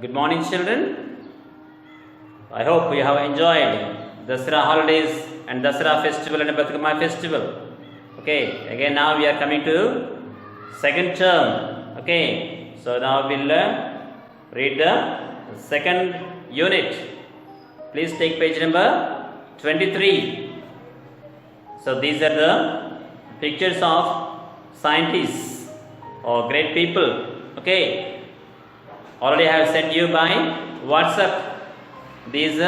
Good morning, children. I hope you have enjoyed Dasara holidays and Dasara festival and Bathukama festival. Okay, again now we are coming to second term. Okay, so now we'll read the second unit. Please take page number 23. So these are the pictures of scientists or great people. Okay. Already I have sent you by WhatsApp these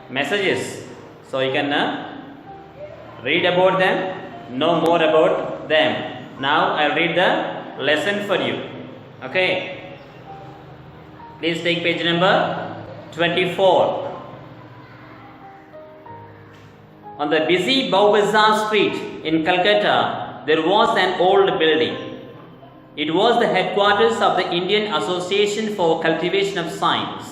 messages, so you can read about them, know more about them. Now I will read the lesson for you. Okay, please take page number 24. On the busy Baobazar street in Calcutta, there was an old building. It was the headquarters of the Indian Association for Cultivation of Science.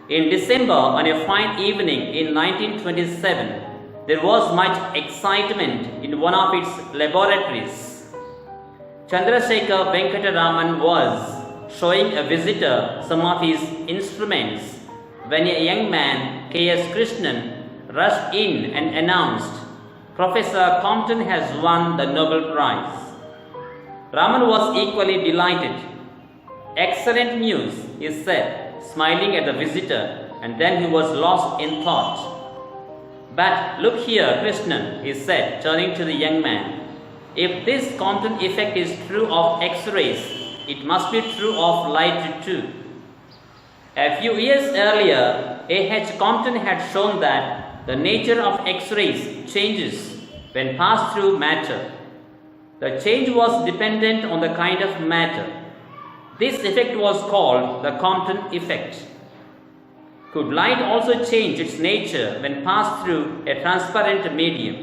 In December, on a fine evening in 1927, there was much excitement in one of its laboratories. Chandrasekhar Venkata Raman was showing a visitor some of his instruments when a young man, K.S. Krishnan, rushed in and announced, "Professor Compton has won the Nobel Prize." Raman was equally delighted. "Excellent news," he said, smiling at the visitor, and then he was lost in thought. "But look here, Krishnan," he said, turning to the young man. "If this Compton effect is true of X-rays, it must be true of light too." A few years earlier, A.H. Compton had shown that the nature of X-rays changes when passed through matter. The change was dependent on the kind of matter. This effect was called the Compton effect. Could light also change its nature when passed through a transparent medium?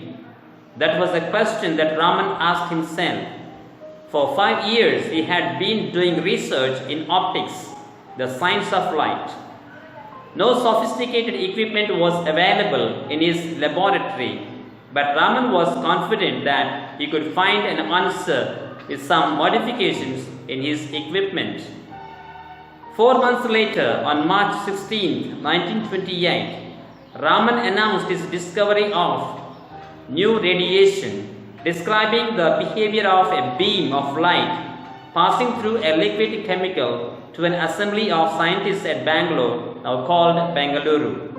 That was a question that Raman asked himself. For 5 years he had been doing research in optics, the science of light. No sophisticated equipment was available in his laboratory, but Raman was confident that he could find an answer with some modifications in his equipment. 4 months later, on March 16, 1928, Raman announced his discovery of new radiation, describing the behavior of a beam of light passing through a liquid chemical to an assembly of scientists at Bangalore, now called Bengaluru.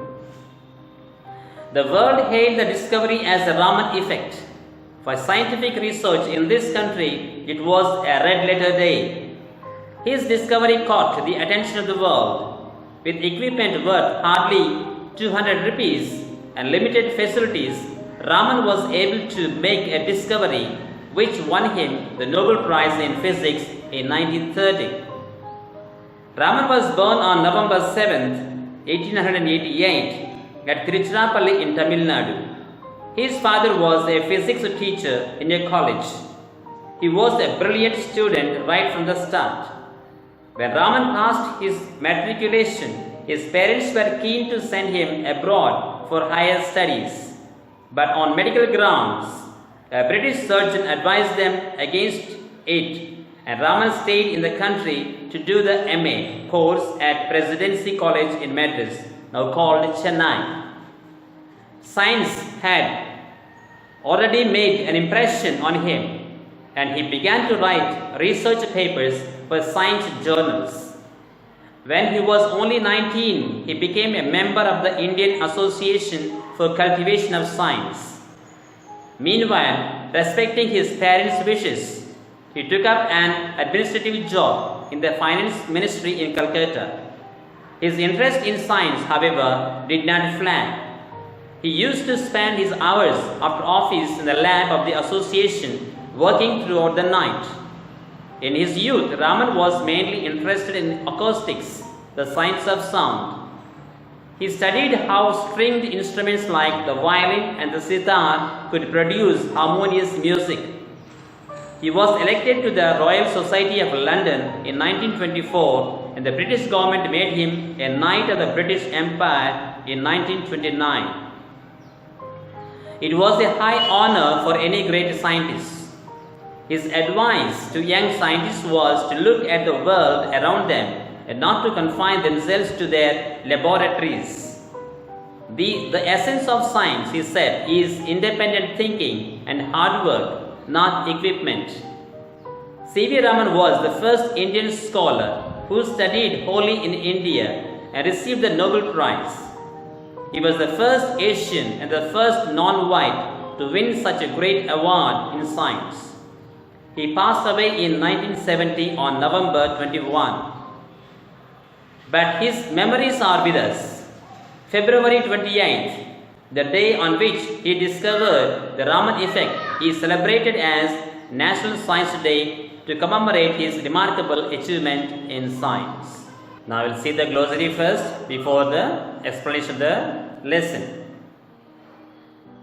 The world hailed the discovery as the Raman effect. For scientific research in this country, it was a red letter day. His discovery caught the attention of the world. With equipment worth hardly 200 rupees and limited facilities, Raman was able to make a discovery which won him the Nobel Prize in Physics in 1930. Raman was born on November 7, 1888, at Tiruchirappalli in Tamil Nadu. His father was a physics teacher in a college. He was a brilliant student right from the start. When Raman passed his matriculation, his parents were keen to send him abroad for higher studies. But on medical grounds, a British surgeon advised them against it, and Raman stayed in the country to do the MA course at Presidency College in Madras, now called Chennai. Science had already made an impression on him, and he began to write research papers for science journals. When he was only 19, he became a member of the Indian Association for Cultivation of Science. Meanwhile, respecting his parents' wishes, he took up an administrative job in the finance ministry in Calcutta. His interest in science, however, did not flag. He used to spend his hours after office in the lab of the association, working throughout the night. In his youth, Raman was mainly interested in acoustics, the science of sound. He studied how stringed instruments like the violin and the sitar could produce harmonious music. He was elected to the Royal Society of London in 1924, and the British government made him a Knight of the British Empire in 1929. It was a high honor for any great scientist. His advice to young scientists was to look at the world around them and not to confine themselves to their laboratories. The essence of science, he said, is independent thinking and hard work, not equipment. C.V. Raman was the first Indian scholar who studied wholly in India and received the Nobel Prize. He was the first Asian and the first non-white to win such a great award in science. He passed away in 1970 on November 21. But his memories are with us. February 28th, the day on which he discovered the Raman effect, is celebrated as National Science Day to commemorate his remarkable achievement in science. Now we'll see the glossary first before the explanation of the lesson.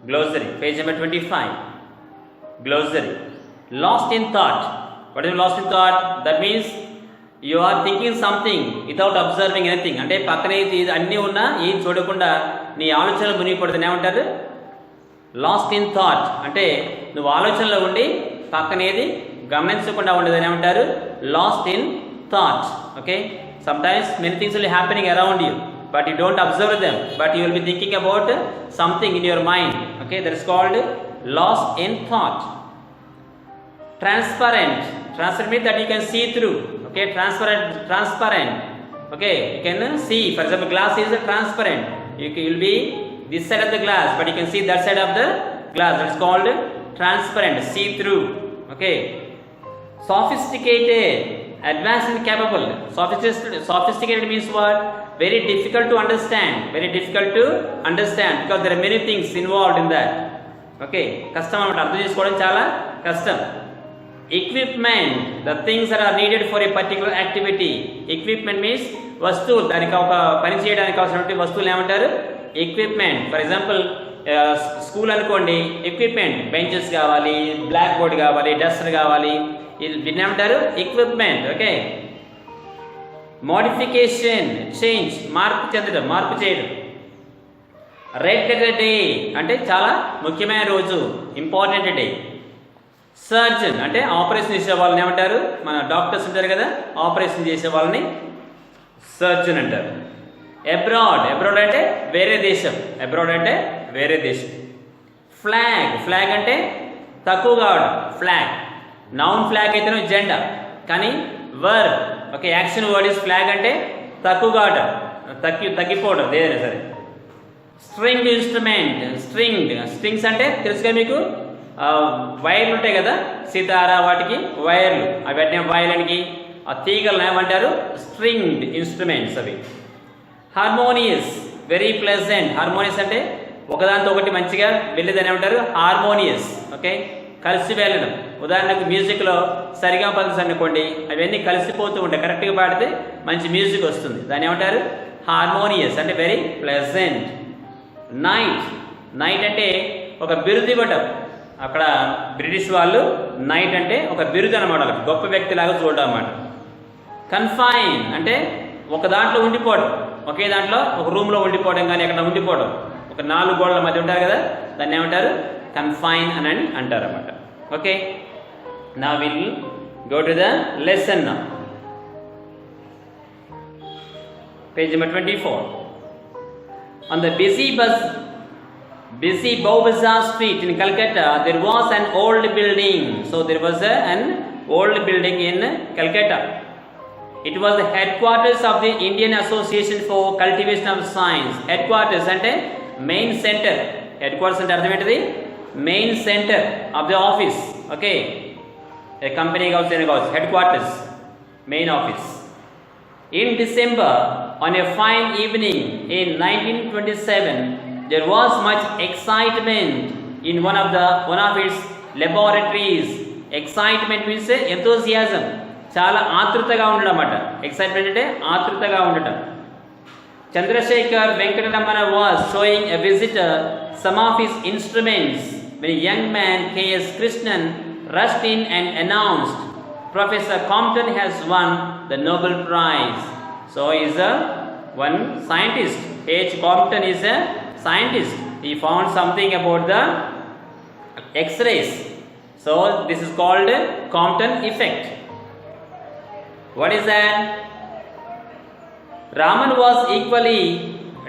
Glossary, page number 25. Glossary. Lost in thought. What is lost in thought? That means you are thinking something without observing anything. అంటే పక్కనే అన్నీ ఉన్నా ఏం చూడకుండా నీ ఆలోచనలు మునిగిపడుతుంది. ఏమంటారు? Last in thought అంటే నువ్వు ఆలోచనలో ఉండి పక్కనేది గమనించకుండా ఉండదని ఏమంటారు? Last in thought. Okay, sometimes many things will be happening around you, but you don't observe them, but you will be thinking about something in your mind. Okay, that is called lost in thought. Transparent. Transparent means that you can see through. Okay, transparent. Okay, you can see. For example, glass is transparent. You will be this side of the glass, but you can see that side of the glass. That is called transparent, see through. Okay, sophisticated, advanced and capable. Sophisticated means what? Very difficult to understand. Very difficult to understand because there are many things involved in that. Okay, కష్టం అన్నమాట, అర్థం చేసుకోవడం చాలా కష్టం. Equipment, the things that are needed for a particular activity. Equipment means వస్తువులు, దానికి ఒక పని చేయడానికి అవసరమైన వస్తువులు ఏమంటారు? ఎక్విప్మెంట్. ఫర్ ఎగ్జాంపుల్ స్కూల్ అనుకోండి, ఎక్విప్మెంట్, బెంచెస్ కావాలి, బ్లాక్ బోర్డ్ కావాలి, డస్టర్ కావాలి, దీన్ని ఏమంటారు? ఎక్విప్మెంట్. ఓకే, మోడిఫికేషన్, చేంజ్, మార్పు చెందడం, మార్పు చేయడం. రెడ్ లెటర్ డే అంటే చాలా ముఖ్యమైన రోజు, ఇంపార్టెంట్ డే. సర్జన్ అంటే ఆపరేషన్ చేసే వాళ్ళని ఏమంటారు? మన డాక్టర్స్ ఉంటారు కదా, ఆపరేషన్ చేసే వాళ్ళని సర్జన్ అంటారు. అబ్రాడ్, అబ్రాడ్ అంటే వేరే దేశం, అబ్రాడ్ అంటే వేరే దేశం. ఫ్లాగ్, ఫ్లాగ్ అంటే తక్కువ కావడం, ఫ్లాగ్. నౌన్ ఫ్లాగ్ అయితేనే జెండా, కానీ verb, okay, action word is flag అంటే తక్కువ కావడం, తగ్గిపోవడం ఏదైనా సరే. స్ట్రింగ్ ఇన్స్ట్రుమెంట్, స్ట్రింగ్స్ అంటే తెలుసుగా మీకు, వైర్లు ఉంటాయి కదా, సితారా వాటికి వైర్లు, అవి అంటే వైర్లకి ఆ తీగలను ఏమంటారు? స్ట్రింగ్డ్ ఇన్స్ట్రుమెంట్స్ అవి. Harmonious, very pleasant. హార్మోనియస్ అంటే ఒకదాంతో ఒకటి మంచిగా వెళ్ళేదని ఏమంటారు? హార్మోనియస్. ఓకే, కలిసి వెళ్ళడం. ఉదాహరణకు మ్యూజిక్లో సరిగా పల్స్ అనుకోండి, అవన్నీ కలిసిపోతూ ఉంటాయి, కరెక్ట్గా పాడితే మంచి మ్యూజిక్ వస్తుంది, దాన్ని ఏమంటారు? హార్మోనియస్ అంటే వెరీ ప్లెజెంట్. నైట్, నైట్ అంటే ఒక బిరుదు ఇవ్వటం. అక్కడ బ్రిటిష్ వాళ్ళు నైట్ అంటే ఒక బిరుదు అనమాట, గొప్ప వ్యక్తిలాగా చూడడం అన్నమాట. కన్ఫైన్ అంటే ఒక దాంట్లో ఉండిపోవడం, ఒకే దాంట్లో ఒక రూమ్లో ఉండిపోవడం, కానీ అక్కడ ఉండిపోవడం, ఒక 4 గోడల మధ్య ఉంటారు కదా, దాన్ని ఏమంటారు? కన్ఫైన్ అని అంటారు అన్నమాట. Okay, now will go to the lesson now. Page number 24. On the busy Bow Bazaar street in Calcutta, there was an old building. So there was an old building in Calcutta. It was the headquarters of the Indian Association for Cultivation of Science. Headquarters అంటే main centre. Headquarters అంటే అర్థం ఏంటిది? Main centre of the office. Okay, A company కావచ్చు, ఏదైనా కావచ్చు, head quarters, main office. In December, on a fine evening in 1927, there was much excitement in one of its laboratories. Excitement means enthusiasm. చాలా ఆతృతగా ఉండడం అన్నమాట. Excitement అంటే ఆతృతగా ఉండటం. Chandrasekhar Venkatamana was showing a visitor some of his instruments when a young man, K.S. Krishnan, rushed in and announced, Professor Compton has won the Nobel Prize. So he is one scientist. H. Compton is a scientist. He found something about the X-rays. So this is called Compton effect. What is that? Raman was equally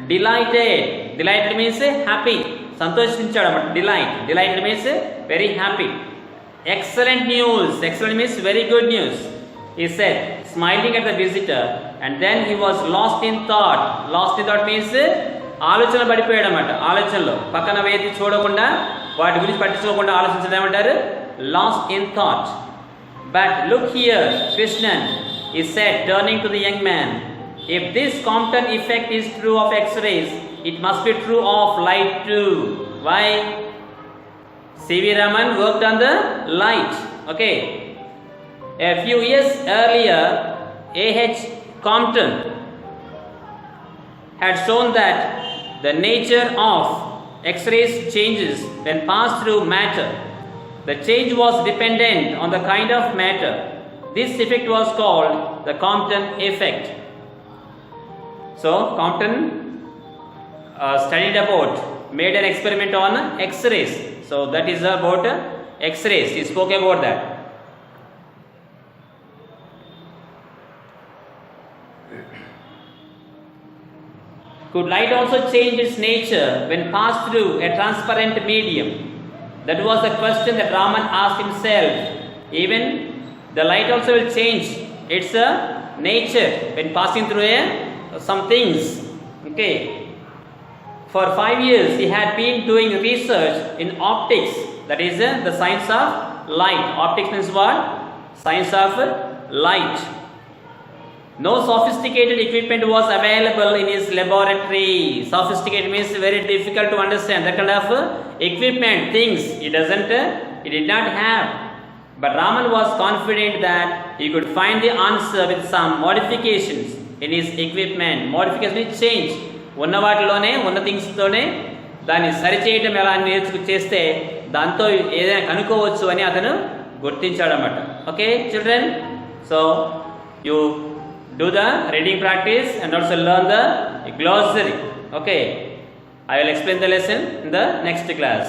delighted. Delighted means happy. సంతోషించాడు. Delighted means very happy. Excellent news. Excellent means very good news, he said, smiling at the visitor. And then he was lost in thought. Lost in thought means ఆలోచన పడిపోయాడు అన్నమాట. ఆలోచనలో పక్కన వేది చూడకుండా వాటి గురించి పట్టించుకోకుండా ఆలోచించడం ఏమంటారు? Lost in thought. But look here, Krishnan, he said, turning to the young man. If this Compton effect is true of X-rays, it must be true of light too. Why? C.V. Raman worked on the light. Okay. A few years earlier, A.H. Compton had shown that the nature of X-rays changes when passed through matter. The change was dependent on the kind of matter. This effect was called the Compton effect. So, Compton made an experiment on X-rays. So, that is about X-rays. He spoke about that. Could light also change its nature when passed through a transparent medium? That was the question that Raman asked himself. Even the light also will change its nature when passing through some things. Okay. For 5 years he had been doing research in optics. That is the science of light. Optics means what? Science of light. No sophisticated equipment was available in his laboratory. Sophisticated means very difficult to understand. That kind of equipment, things, he did not have. But Raman was confident that he could find the answer with some modifications in his equipment. Modification means change. ఉన్న వాటిలోనే ఉన్న థింగ్స్తోనే దాన్ని సరిచేయటం ఎలా చేస్తే దాంతో ఏదైనా కనుక్కోవచ్చు అని అతను గుర్తించాడన్నమాట. Okay children, so you do the reading practice and also learn the glossary. Okay, I will explain the lesson in the next class.